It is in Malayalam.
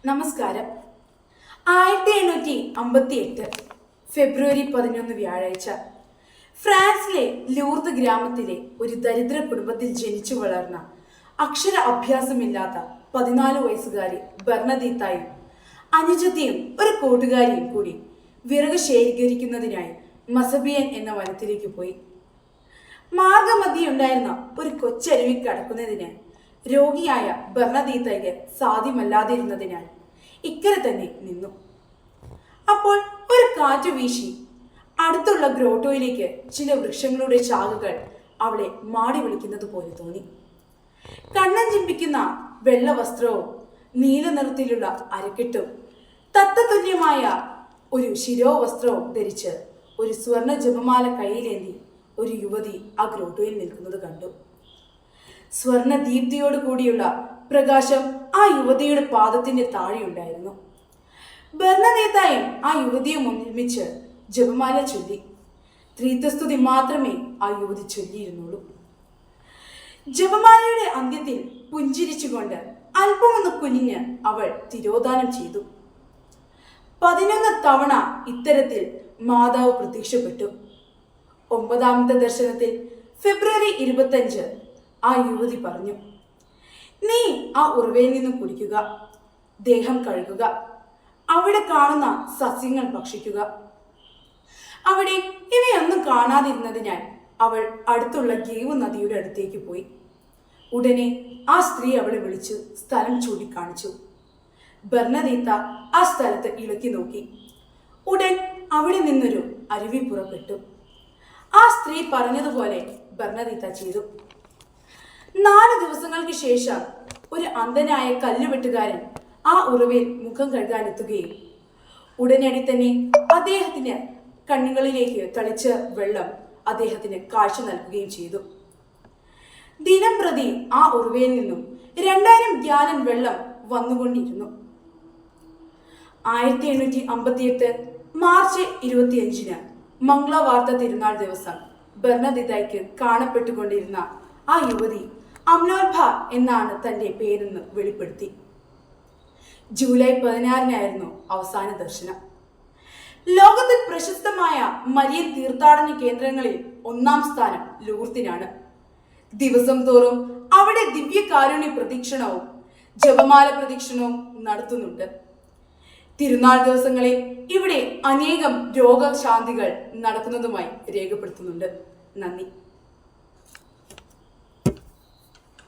നമസ്കാരം. 1858 ഫെബ്രുവരി 11 വ്യാഴാഴ്ച ഫ്രാൻസിലെ ലൂർദ് ഗ്രാമത്തിലെ ഒരു ദരിദ്ര കുടുംബത്തിൽ ജനിച്ചു വളർന്ന അക്ഷര അഭ്യാസമില്ലാത്ത 14 വയസ്സുകാരി ബെർണദീത്തായും അനുജത്തിയും ഒരു കൂട്ടുകാരിയും കൂടി വിറക് ശേഖരിക്കുന്നതിനായി മസബിയൻ എന്ന വനത്തിലേക്ക് പോയി. മാർഗമധ്യയുണ്ടായിരുന്ന ഒരു കൊച്ചരുവി കടക്കുന്നതിന് രോഗിയായ ബെർണദീത്തയ്ക്ക് സാധ്യമല്ലാതിരുന്നതിനാൽ ഇക്കരെ തന്നെ നിന്നു. അപ്പോൾ ഒരു കാറ്റ് വീശി അടുത്തുള്ള ഗ്രോട്ടോയിലേക്ക് ചില വൃക്ഷങ്ങളുടെ ശാഖകൾ അവളെ മാടി വിളിക്കുന്നത് പോലെ തോന്നി. കണ്ണൻ ചിമ്പിക്കുന്ന വെള്ള വസ്ത്രവും നീല നിറത്തിലുള്ള അരക്കെട്ടും തത്തതുല്യമായ ഒരു ശിരോവസ്ത്രവും ധരിച്ച് ഒരു സ്വർണ്ണ ജപമാല കയ്യിലേന്തി ഒരു യുവതി ആ ഗ്രോട്ടോയിൽ നിൽക്കുന്നത് കണ്ടു. സ്വർണ്ണ ദീപ്തിയോട് കൂടിയുള്ള പ്രകാശം ആ യുവതിയുടെ പാദത്തിന്റെ താഴെയുണ്ടായിരുന്നു. ബെർണദീത്തായും ആ യുവതിയും ഒരുമിച്ച് ജപമാല ചൊല്ലി. ത്രിത്വസ്തുതി മാത്രമേ ആ യുവതി ചൊല്ലിയിരുന്നുള്ളൂ. ജപമാലയുടെ അന്ത്യത്തിൽ പുഞ്ചിരിച്ചുകൊണ്ട് അല്പമൊന്ന് കുനിഞ്ഞ് അവൾ തിരോധാനം ചെയ്തു. 11 തവണ ഇത്തരത്തിൽ മാതാവ് പ്രത്യക്ഷപ്പെട്ടു. 9ാമത്തെ ദർശനത്തിൽ ഫെബ്രുവരി 25 ആ യുവതി പറഞ്ഞു, നീ ആ ഉറവയിൽ നിന്ന് കുടിക്കുക, ദേഹം കഴുകുക, അവിടെ കാണുന്ന സസ്യങ്ങൾ ഭക്ഷിക്കുക. അവിടെ ഇവയൊന്നും കാണാതിരുന്നതിനാൽ അവൾ അടുത്തുള്ള ഗീവ് നദിയുടെ അടുത്തേക്ക് പോയി. ഉടനെ ആ സ്ത്രീ അവളെ വിളിച്ചു സ്ഥലം ചൂണ്ടിക്കാണിച്ചു. ബെർണദീത്ത ആ സ്ഥലത്ത് ഇളക്കി നോക്കി. ഉടൻ അവിടെ നിന്നൊരു അരുവി പുറപ്പെട്ടു. ആ സ്ത്രീ പറഞ്ഞതുപോലെ ബെർണദീത്ത ചെയ്തു. 4 ദിവസങ്ങൾക്ക് ശേഷം ഒരു അന്ധനായ കല്ലുവെട്ടുകാരൻ ആ ഉറവയിൽ മുഖം കഴുകാനെത്തുകയും ഉടനടി തന്നെ അദ്ദേഹത്തിന് കണ്ണുകളിലേക്ക് തളിച്ച വെള്ളം അദ്ദേഹത്തിന് കാഴ്ച നൽകുകയും ചെയ്തു. ദിനം പ്രതി ആ ഉറവയിൽ നിന്നും 2000 ഗ്യാലൻ വെള്ളം വന്നുകൊണ്ടിരുന്നു. 1858 മാർച്ച് 25 മംഗളവാർത്ത തിരുനാൾ ദിവസം ബെർണദീത്തയ്ക്ക് കാണപ്പെട്ടുകൊണ്ടിരുന്ന ആ യുവതി അമ്നോൽഭ എന്നാണ് തന്റെ പേരെന്ന് വെളിപ്പെടുത്തി. ജൂലൈ 16 അവസാന ദർശനം. ലോകത്തിൽ പ്രശസ്തമായ മരിയൻ തീർത്ഥാടന കേന്ദ്രങ്ങളിൽ 1ാം സ്ഥാനം ലൂർദിനാണ്. ദിവസം തോറും അവിടെ ദിവ്യകാരുണ്യ പ്രദക്ഷിണവും ജപമാല പ്രദക്ഷിണവും നടത്തുന്നുണ്ട്. തിരുനാൾ ദിവസങ്ങളിൽ ഇവിടെ അനേകം രോഗശാന്തികൾ നടക്കുന്നതുമായി രേഖപ്പെടുത്തുന്നുണ്ട്. നന്ദി.